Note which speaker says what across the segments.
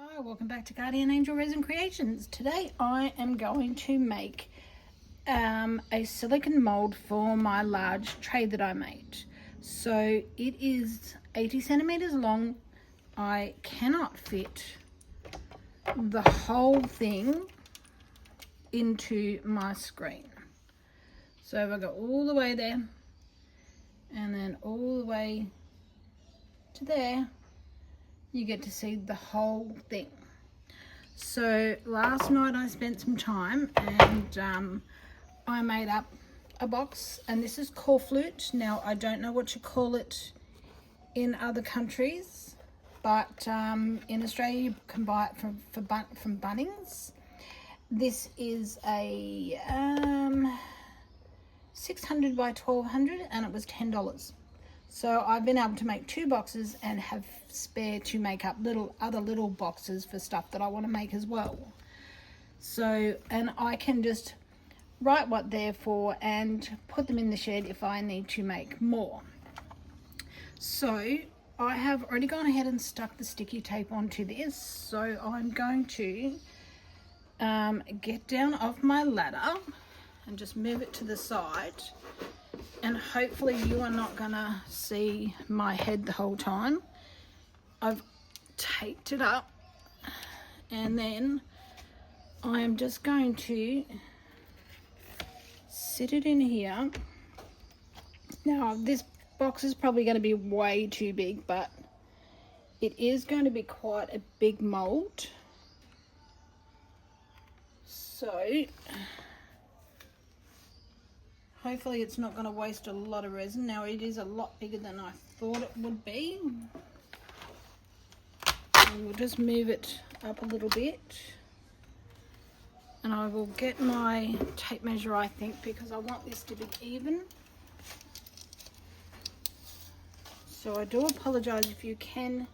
Speaker 1: Hi, welcome back to Guardian Angel Resin Creations. Today I am going to make a silicone mold for my large tray that I made. So it is 80 centimeters long. I cannot fit the whole thing into my screen. So if I go all the way there and then all the way to there, you get to see the whole thing. So last night I spent some time and I made up a box, and this is corflute. Now I don't know what you call it in other countries, but in Australia you can buy it from Bunnings. This is a 600 by 1200 and it was $10. So I've been able to make 2 boxes and have spare to make up other little boxes for stuff that I want to make as well. So, and I can just write what they're for and put them in the shed if I need to make more. So I have already gone ahead and stuck the sticky tape onto this. So I'm going to get down off my ladder and just move it to the side. And hopefully you are not gonna see my head the whole time. I've taped it up and then I am just going to sit it in here. Now this box is probably going to be way too big, but it is going to be quite a big mold. So hopefully it's not going to waste a lot of resin. Now it is a lot bigger than I thought it would be. And we'll just move it up a little bit. And I will get my tape measure, I think, because I want this to be even. So I do apologise if you can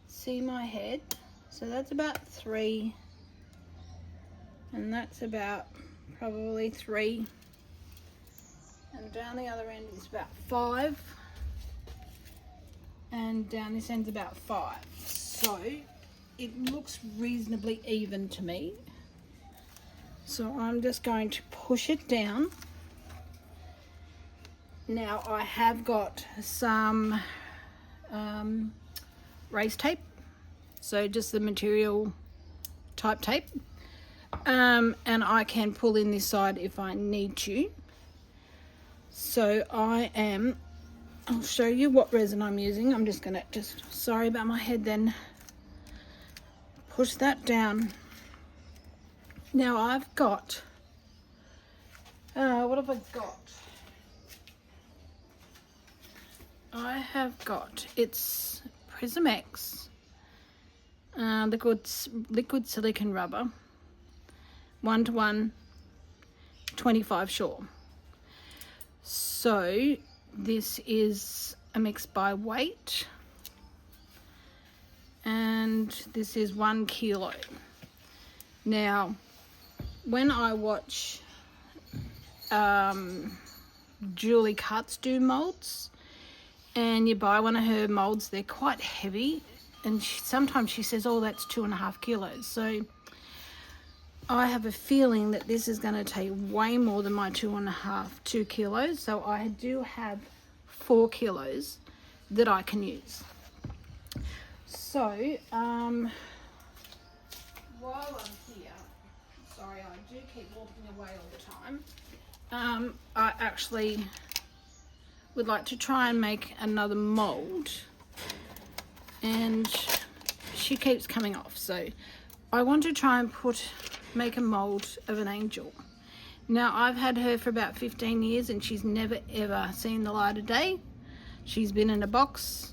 Speaker 1: see my head. So that's about 3. And that's about probably 3. And down the other end is about 5, and down this end's about 5. So it looks reasonably even to me. So I'm just going to push it down. Now I have got some race tape, so just the material type tape, and I can pull in this side if I need to. So I'll show you what resin I'm using. I'm just gonna, sorry about my head then, push that down. Now I've got, what have I got? I have got, it's Prism X, liquid silicone rubber, 1:1, 25 Shore. So this is a mix by weight, and this is 1 kilo. Now when I watch Julie Cutts do molds, and you buy one of her molds, they're quite heavy, and sometimes she says, oh, that's 2.5 kilos. So I have a feeling that this is going to take way more than my 2 kilos. So I do have 4 kilos that I can use. So while I'm here, sorry, I do keep walking away all the time. I actually would like to try and make another mold, and she keeps coming off. So I want to try and make a mold of an angel. Now I've had her for about 15 years and she's never ever seen the light of day. She's been in a box,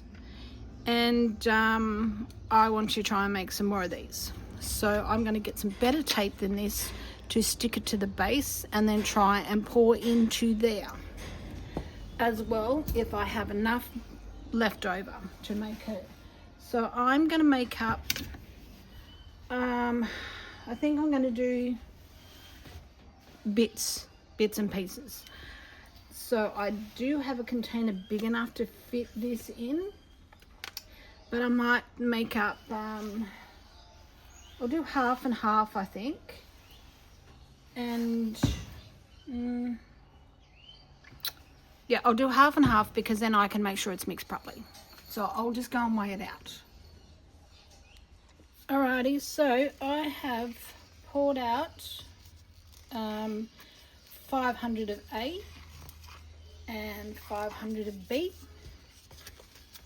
Speaker 1: and I want to try and make some more of these. So I'm going to get some better tape than this to stick it to the base, and then try and pour into there as well if I have enough left over to make her. So I'm going to make up, I think I'm going to do bits and pieces. So I do have a container big enough to fit this in, but I might make up I'll do half and half, I think. And yeah, I'll do half and half because then I can make sure it's mixed properly. So I'll just go and weigh it out. Alrighty, so I have poured out 500 of A and 500 of B,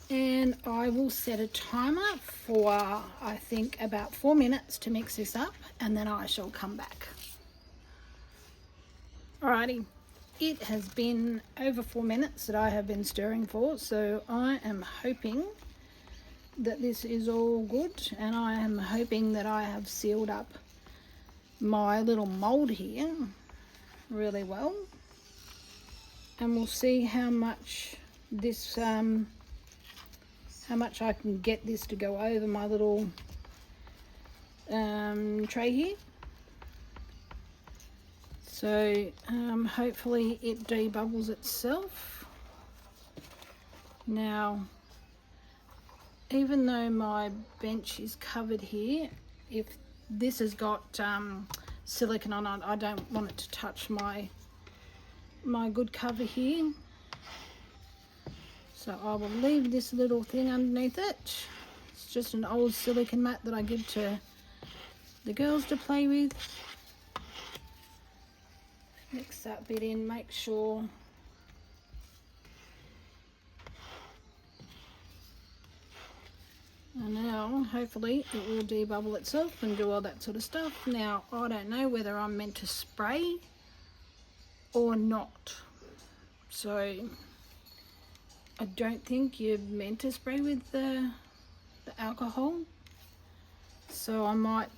Speaker 1: and I will set a timer for I think about 4 minutes to mix this up, and then I shall come back. Alrighty, it has been over 4 minutes that I have been stirring for, so I am hoping that this is all good, and I am hoping that I have sealed up my little mold here really well, and we'll see how much this how much I can get this to go over my little tray here. So hopefully it debubbles itself. Now, even though my bench is covered here, if this has got silicone on it, I don't want it to touch my good cover here. So I will leave this little thing underneath it. It's just an old silicone mat that I give to the girls to play with. Mix that bit in, make sure and now hopefully it will debubble itself and do all that sort of stuff. Now I don't know whether I'm meant to spray or not, so I don't think you're meant to spray with the alcohol, so I might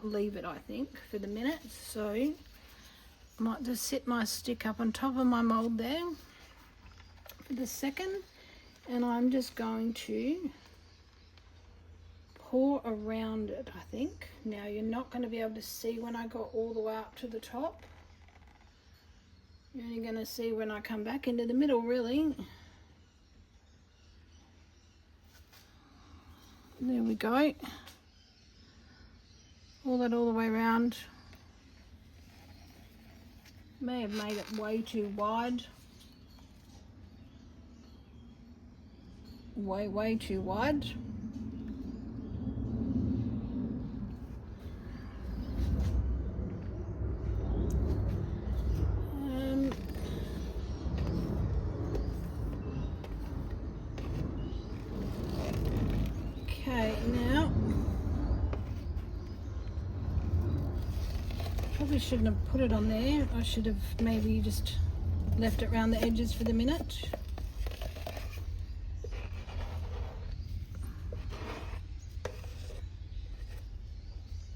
Speaker 1: leave it, I think, for the minute. So I might just sit my stick up on top of my mold there for the second, and I'm just going to pour around it, I think. Now you're not going to be able to see when I go all the way up to the top. You're only going to see when I come back into the middle, really. There we go. All that all the way around. May have made it way too wide. Way too wide. Okay, now probably shouldn't have put it on there. I should have maybe just left it around the edges for the minute.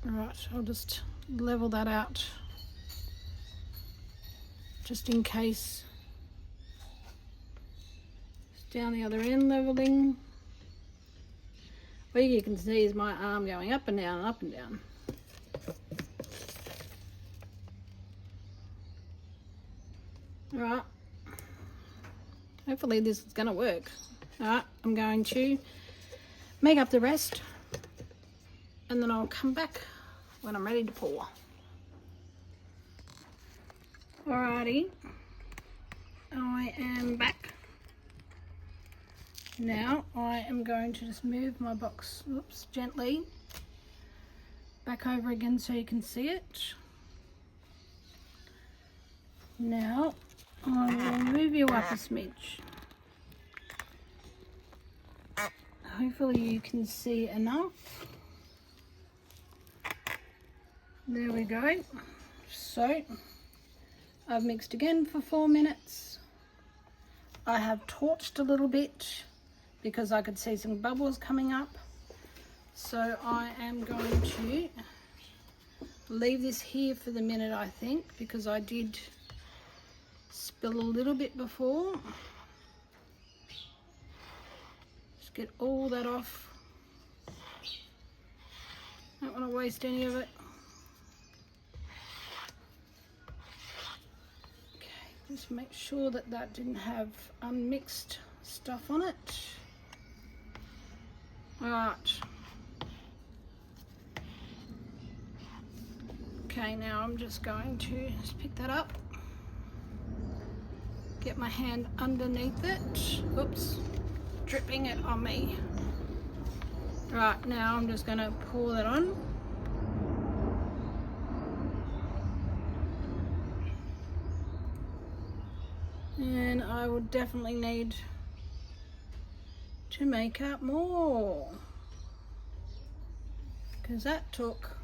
Speaker 1: Alright, I'll just level that out just in case. It's down the other end leveling. What you can see is my arm going up and down and up and down. Alright, hopefully this is going to work. Alright, I'm going to make up the rest and then I'll come back when I'm ready to pour. Alrighty, I am back. Now I am going to just move my box, gently back over again so you can see it. Now I will move you up a smidge. Hopefully you can see enough. There we go. So I've mixed again for 4 minutes. I have torched a little bit because I could see some bubbles coming up. So I am going to leave this here for the minute, I think, because I did spill a little bit before. Just get all that off. Don't want to waste any of it. Okay, just make sure that that didn't have unmixed stuff on it. Alright. Okay, now I'm just going to just pick that up, get my hand underneath it. Oops, dripping it on me. Right, now I'm just going to pour that on. And I would definitely need to make up more, because that took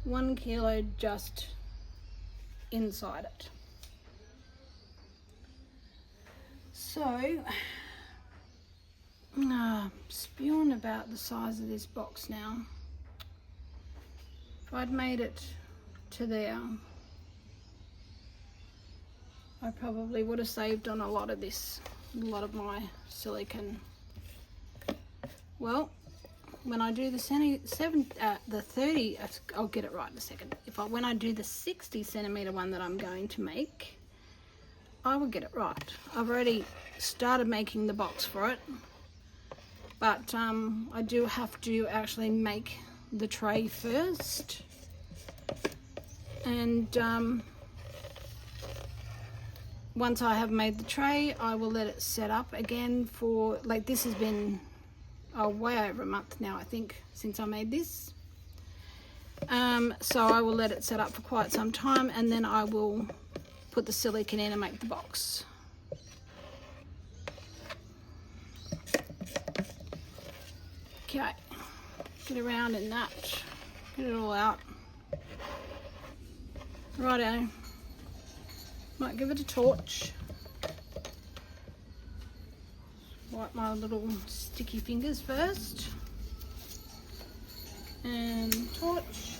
Speaker 1: 1 kilo just inside it. So, spewing about the size of this box now. If I'd made it to there, I probably would have saved on a lot of this, a lot of my silicone. Well, when I do the 30, I'll get it right in a second. When I do the 60 centimeter one that I'm going to make, I will get it right. I've already started making the box for it, but I do have to actually make the tray first, and once I have made the tray, I will let it set up again for, like, this has been way over a month now, I think, since I made this. So I will let it set up for quite some time, and then I will put the silicone in and make the box. Okay, get around in that, get it all out. Righto. Might give it a torch. Wipe my little sticky fingers first. And torch.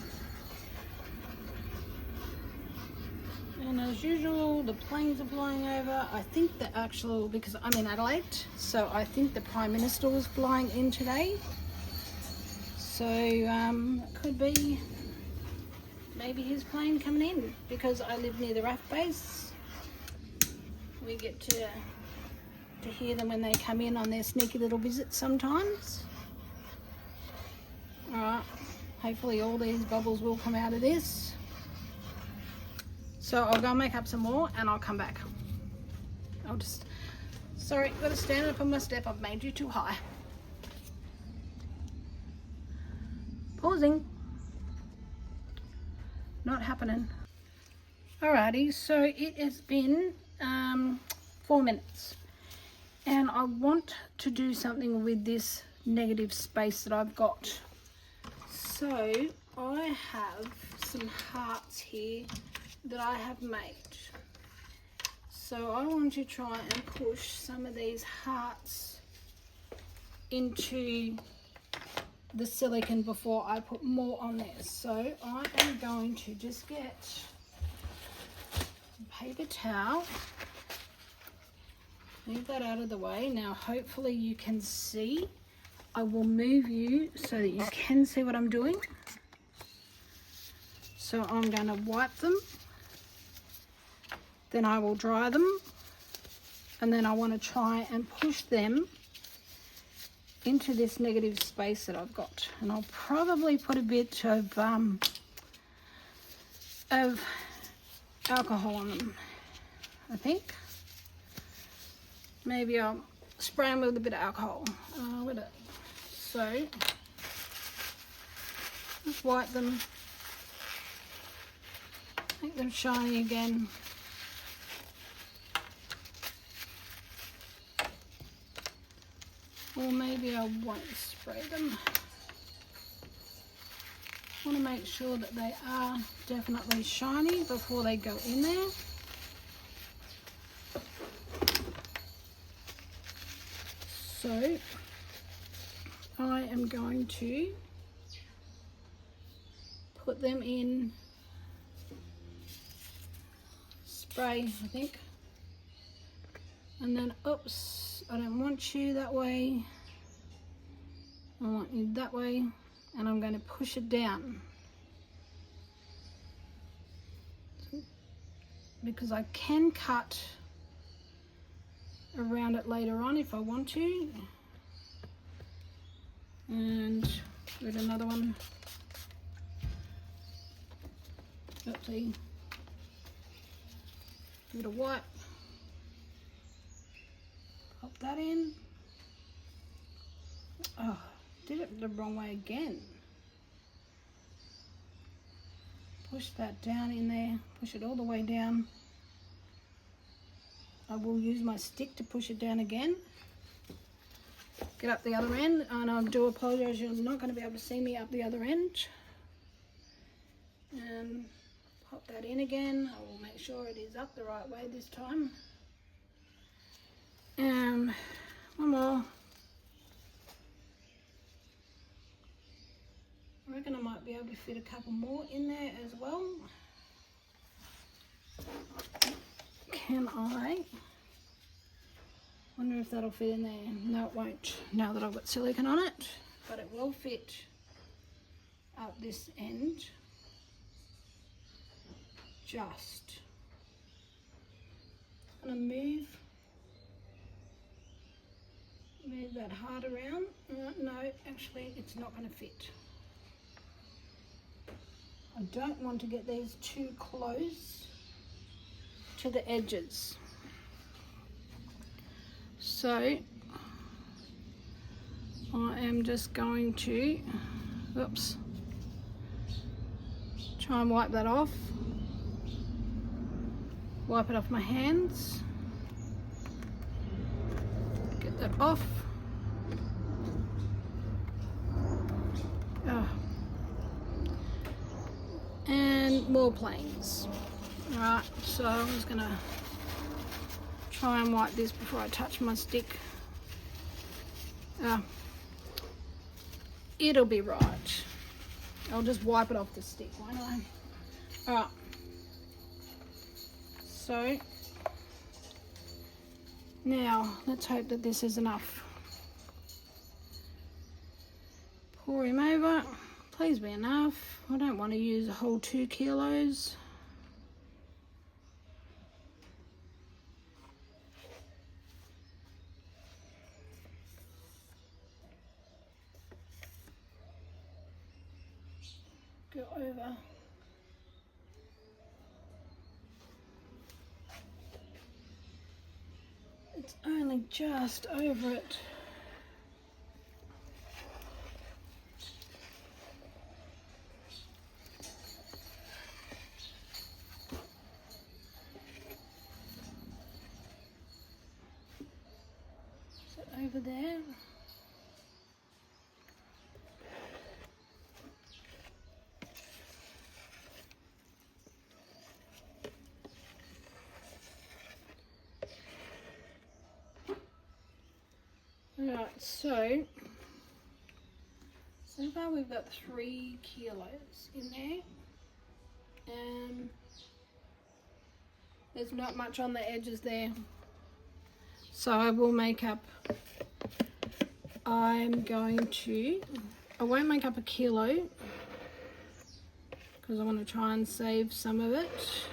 Speaker 1: And as usual, the planes are flying over. I think because I'm in Adelaide, so I think the Prime Minister was flying in today. So it could be maybe his plane coming in, because I live near the RAF base. We get to hear them when they come in on their sneaky little visits sometimes. Alright, hopefully all these bubbles will come out of this. So I'll go make up some more and I'll come back. Sorry, got to stand up on my step. I've made you too high. Pausing. Not happening. Alrighty, so it has been 4 minutes, and I want to do something with this negative space that I've got. So I have some hearts here that I have made. So I want to try and push some of these hearts into the silicone before I put more on there. So I am going to just get a paper towel, move that out of the way. Now hopefully you can see. I will move you so that you can see what I'm doing. So I'm going to wipe them, then I will dry them, and then I want to try and push them into this negative space that I've got. And I'll probably put a bit of alcohol on them, I think. Maybe I'll spray them with a bit of alcohol. So just wipe them, make them shiny again. Or maybe I won't spray them. I want to make sure that they are definitely shiny before they go in there. So I am going to put them in spray, I think. And then, oops, I don't want you that way. I want you that way. And I'm going to push it down, because I can cut around it later on if I want to. And with another one. Oopsie. Give it a wipe. Pop that in. Oh, did it the wrong way again. Push that down in there. Push it all the way down. I will use my stick to push it down again. Get up the other end, and I do apologise, you're not going to be able to see me up the other end. And pop that in again. I will make sure it is up the right way this time. One more. I reckon I might be able to fit a couple more in there as well. Can I? Wonder if that'll fit in there. No, it won't, now that I've got silicone on it, but it will fit up this end. Just gonna move that heart around. No, actually it's not going to fit. I don't want to get these too close to the edges. So I am just going to, oops, try and wipe that off. Wipe it off my hands. Get that off. Oh. And more planes. Alright, so I'm just going to try and wipe this before I touch my stick. It'll be right. I'll just wipe it off the stick, won't I? Alright. So, now let's hope that this is enough. Pour him over. Please be enough. I don't want to use a whole 2 kilos. Go over. It's only just over it. Is it over there? Right, so far we've got 3 kilos in there, and there's not much on the edges there, so I will make up, I won't make up a kilo because I want to try and save some of it.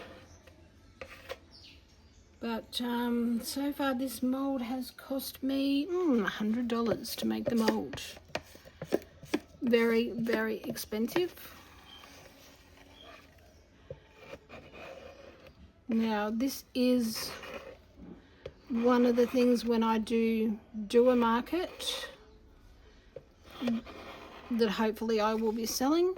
Speaker 1: But so far this mould has cost me $100 to make the mould. Very, very expensive. Now this is one of the things when I do a market that hopefully I will be selling.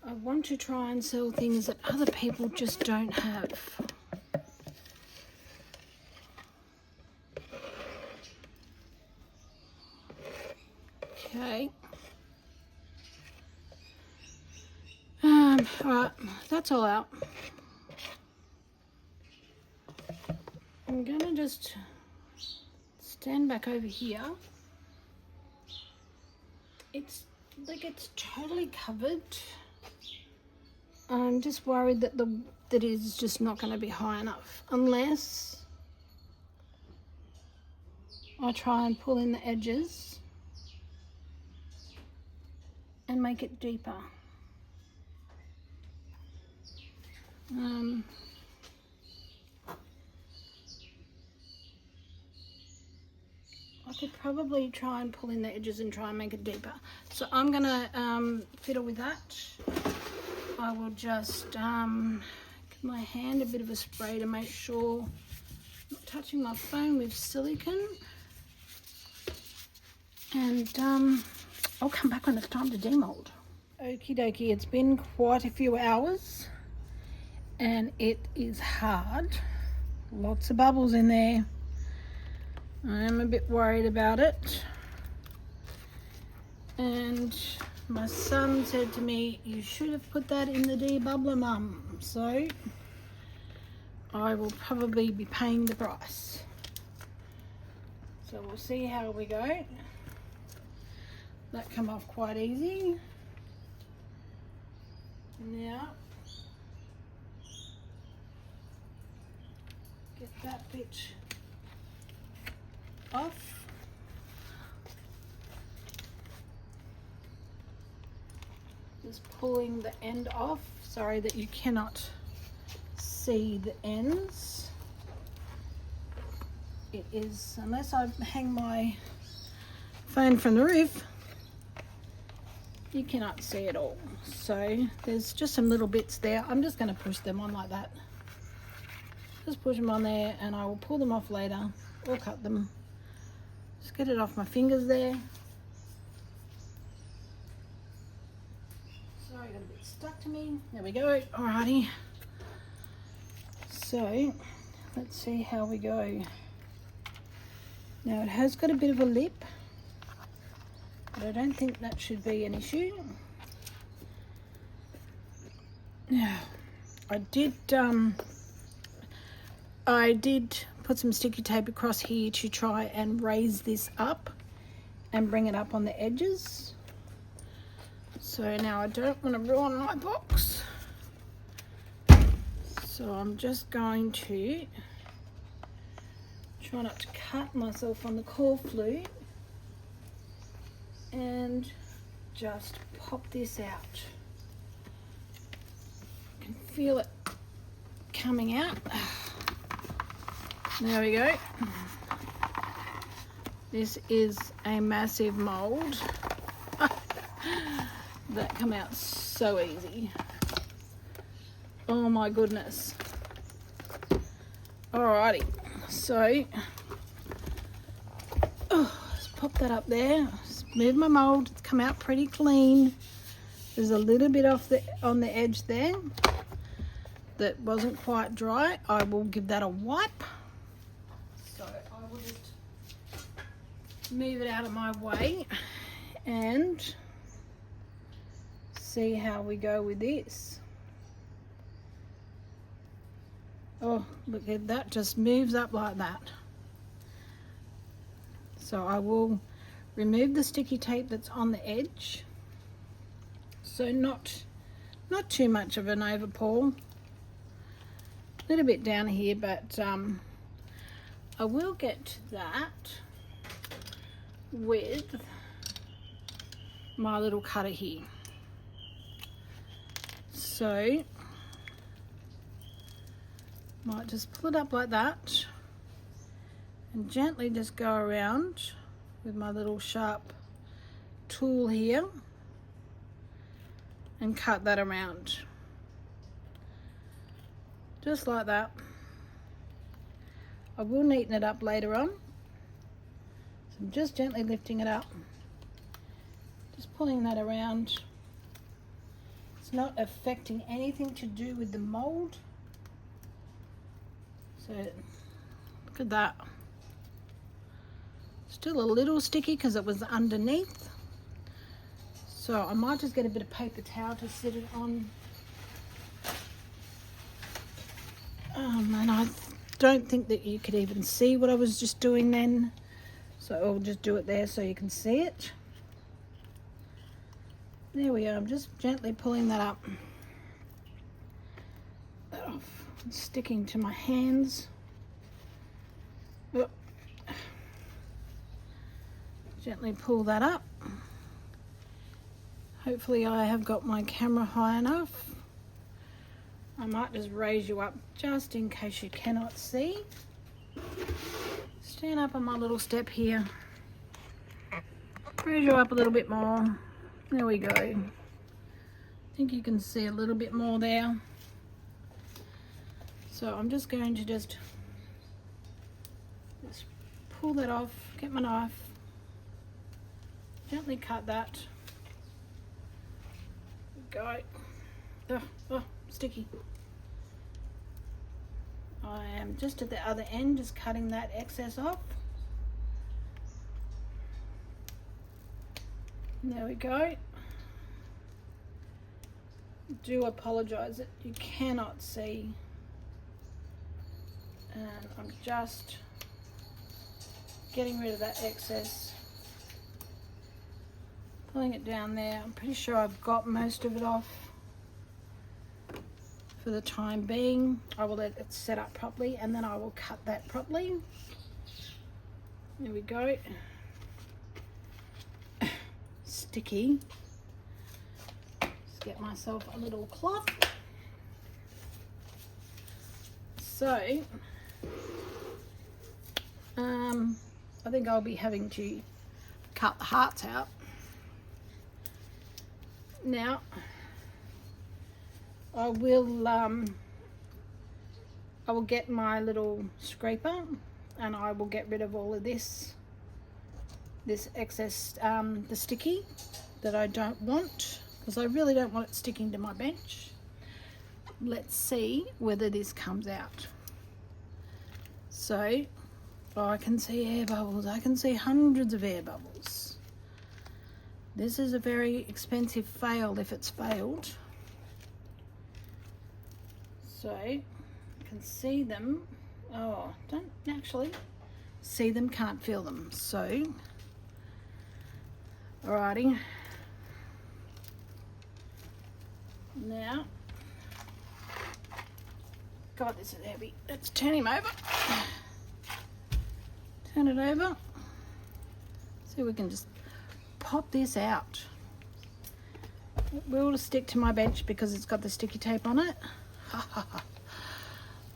Speaker 1: I want to try and sell things that other people just don't have. Okay. Alright, that's all out. I'm gonna just stand back over here. It's like it's totally covered. I'm just worried that that is just not going to be high enough unless I try and pull in the edges and make it deeper. I could probably try and pull in the edges and try and make it deeper. So I'm going to fiddle with that. I will just give my hand a bit of a spray to make sure I'm not touching my phone with silicone. And I'll come back when it's time to demold. Okie dokie, it's been quite a few hours and it is hard. Lots of bubbles in there. I am a bit worried about it. And my son said to me, you should have put that in the debubbler, Mum. So I will probably be paying the price. So we'll see how we go. That come off quite easy. Now, get that bit off. Just pulling the end off. Sorry that you cannot see the ends. It is, unless I hang my phone from the roof, you cannot see it all. So there's just some little bits there. I'm just going to push them on like that. Just push them on there and I will pull them off later or cut them. Just get it off my fingers there. Sorry, got a bit stuck to me. There we go. Alrighty. So let's see how we go. Now it has got a bit of a lip, but I don't think that should be an issue. Now, I did put some sticky tape across here to try and raise this up and bring it up on the edges. So now I don't want to ruin my box. So I'm just going to try not to cut myself on the core flute and just pop this out. I can feel it coming out. There we go. This is a massive mold. That come out so easy. Oh my goodness. Alrighty, so let's pop that up there. Just move my mold. It's come out pretty clean. There's a little bit off on the edge there that wasn't quite dry. I will give that a wipe. So I will just move it out of my way and see how we go with this. Oh, look at that, just moves up like that. So I will remove the sticky tape that's on the edge. So not too much of an overpull. A little bit down here, but I will get to that with my little cutter here. So might just pull it up like that and gently just go around with my little sharp tool here and cut that around just like that. I will neaten it up later on, so I'm just gently lifting it up, just pulling that around. It's not affecting anything to do with the mold. So look at that. Still a little sticky because it was underneath. So I might just get a bit of paper towel to sit it on. And I don't think that you could even see what I was just doing then. So I'll just do it there so you can see it. There we are. I'm just gently pulling that up. It's sticking to my hands. Oh. Gently pull that up. Hopefully I have got my camera high enough. I might just raise you up just in case you cannot see. Stand up on my little step here. Raise you up a little bit more. There we go. I think you can see a little bit more there. So I'm just going to just pull that off, get my knife, gently cut that. Go. Oh, sticky. I am just at the other end, just cutting that excess off. There we go. Do apologize that you cannot see. And I'm just getting rid of that excess. Pulling it down there. I'm pretty sure I've got most of it off for the time being. I will let it set up properly and then I will cut that properly. There we go. Sticky. Just get myself a little cloth. So, I think I'll be having to cut the hearts out. Now, I will get my little scraper and I will get rid of all of this excess, the sticky that I don't want, because I really don't want it sticking to my bench. Let's see whether this comes out. So, I can see air bubbles. I can see hundreds of air bubbles. This is a very expensive fail if it's failed. So, you can see them. Oh, don't actually see them, can't feel them. So, alrighty. Now, God, this is heavy. Let's turn him over. Turn it over. See if we can just pop this out. It will stick to my bench because it's got the sticky tape on it.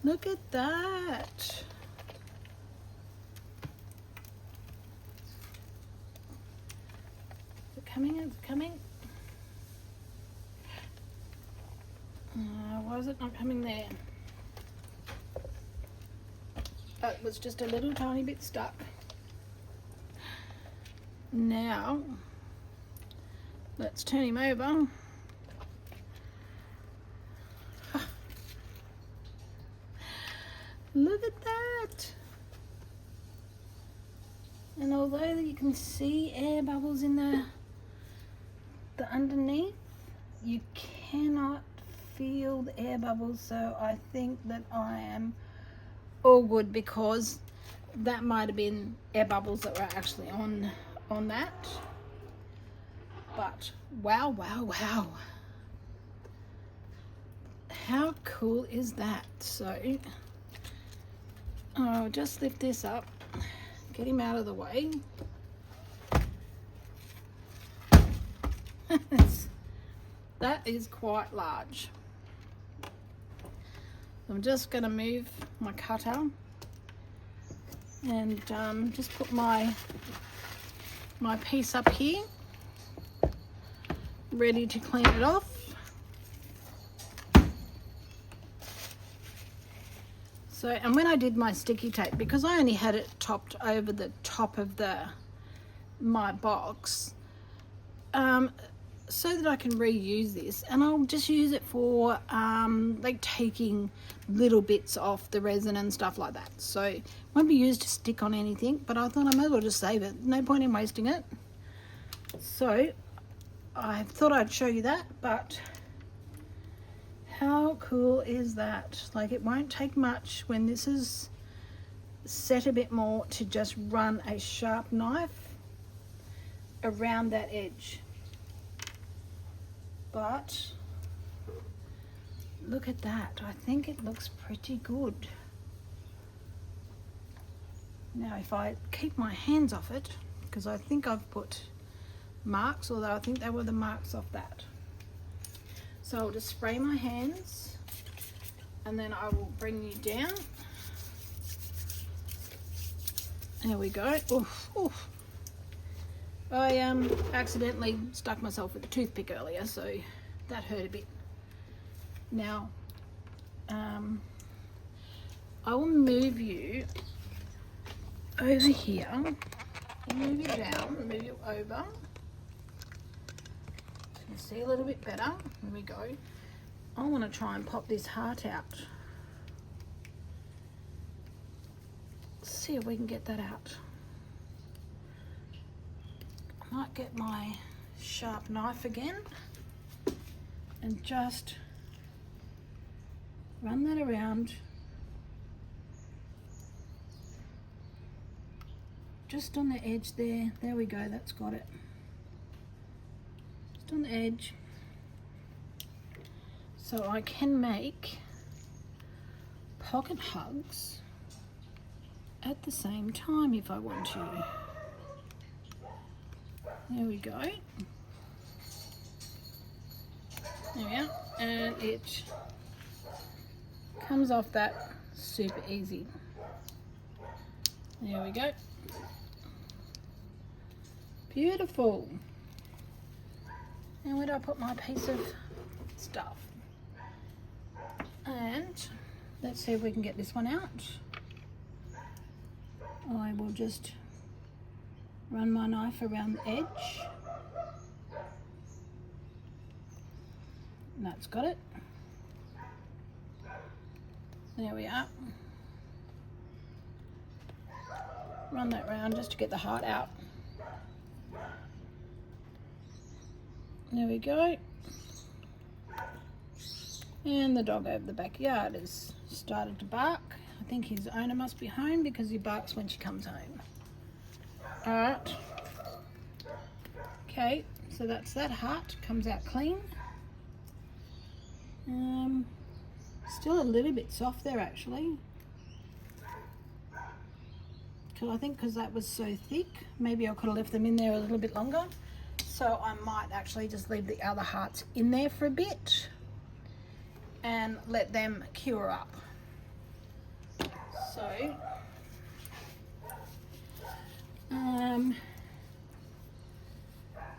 Speaker 1: Look at that. Is it coming? Is it coming? Why is it not coming there? It was just a little tiny bit stuck. Now, let's turn him over. Look at that. And although you can see air bubbles in the underneath, you cannot feel the air bubbles, so I think that I am all good, because that might have been air bubbles that were actually on that. But wow, how cool is that? So I'll just lift this up, get him out of the way. That is quite large. I'm just going to move my cutter and just put my piece up here, ready to clean it off. So, and when I did my sticky tape, because I only had it topped over the top of my box, so that I can reuse this, and I'll just use it for like taking little bits off the resin and stuff like that. So it won't be used to stick on anything, but I thought I might as well just save it. No point in wasting it. So I thought I'd show you that, but how cool is that? Like, it won't take much when this is set a bit more to just run a sharp knife around that edge. But look at that. I think it looks pretty good. Now if I keep my hands off it, because I think I've put marks, although I think they were the marks off that. So I'll just spray my hands and then I will bring you down. There we go. Oof, oof. I accidentally stuck myself with a toothpick earlier, so that hurt a bit. Now, I will move you over here. I'll move you down, move you over. So you can see a little bit better. Here we go. I want to try and pop this heart out. See if we can get that out. I might get my sharp knife again and just run that around just on the edge there. There we go, that's got it. Just on the edge. So I can make pocket hugs at the same time if I want to. There we go. There we are. And it comes off that super easy. There we go. Beautiful. And where do I put my piece of stuff? And let's see if we can get this one out. I will just run my knife around the edge. And that's got it. There we are. Run that round just to get the heart out. There we go. And the dog over the backyard has started to bark. I think his owner must be home because he barks when she comes home. Alright. Okay, so that's that heart. Comes out clean. Still a little bit soft there actually. I think because that was so thick, maybe I could have left them in there a little bit longer. So I might actually just leave the other hearts in there for a bit and let them cure up. So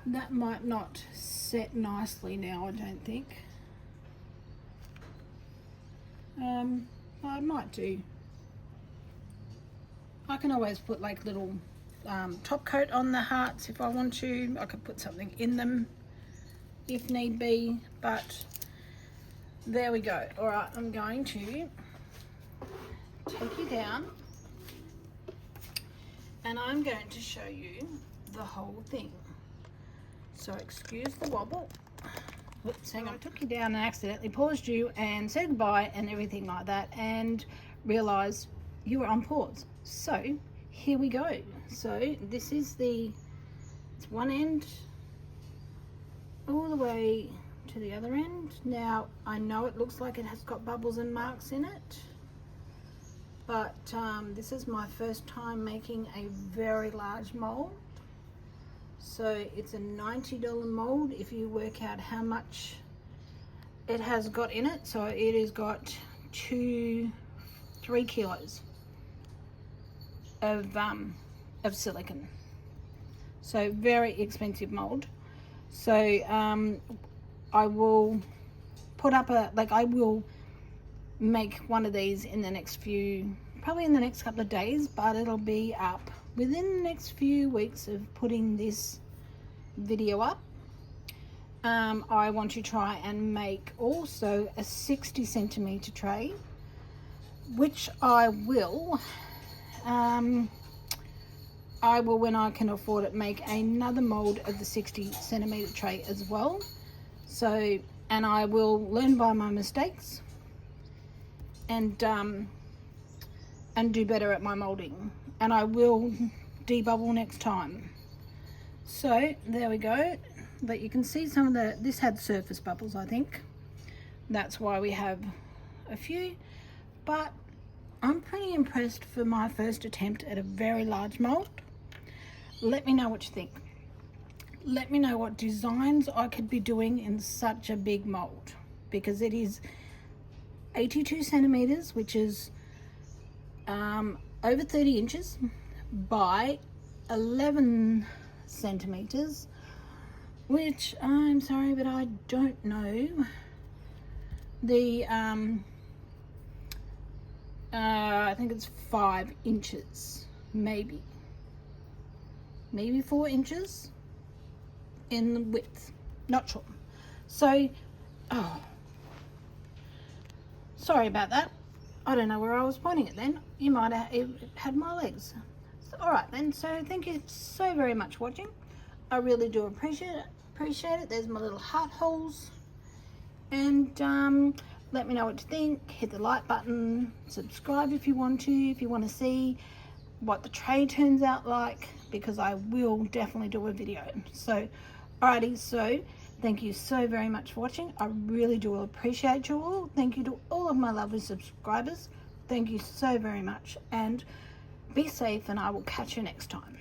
Speaker 1: that might not set nicely now, I don't think. I might do. I can always put like little top coat on the hearts if I want to. I could put something in them if need be, but there we go. All right, I'm going to take you down and I'm going to show you the whole thing. So excuse the wobble. Whoops, hang on. I took you down and accidentally paused you and said goodbye and everything like that and realised you were on pause. So here we go. So this is it's one end all the way to the other end. Now I know it looks like it has got bubbles and marks in it, but this is my first time making a very large mold. So it's a $90 mold if you work out how much it has got in it. So it has got 3 kilos of silicone. So very expensive mold. So I will put up I will make one of these in the next probably in the next couple of days, but it'll be up within the next few weeks of putting this video up. I want to try and make also a 60 centimeter tray, which I will when I can afford it make another mold of the 60 centimeter tray as well. So, and I will learn by my mistakes and do better at my molding, and I will debubble next time. So there we go. But you can see some of this had surface bubbles, I think. That's why we have a few, but I'm pretty impressed for my first attempt at a very large mold. Let me know what you think. Let me know what designs I could be doing in such a big mold, because it is 82 centimeters, which is over 30 inches by 11 centimeters which I'm sorry, but I don't know the I think it's 5 inches, maybe 4 inches in the width, not sure. So sorry about that, I don't know where I was pointing it then. You might have had my legs. So, all right then, so thank you so very much for watching. I really do appreciate it. There's my little heart holes, and let me know what you think. Hit the like button, subscribe if you want to see what the tray turns out like, because I will definitely do a video. So alrighty, so thank you so very much for watching. I really do appreciate you all. Thank you to all of my lovely subscribers. Thank you so very much, and be safe, and I will catch you next time.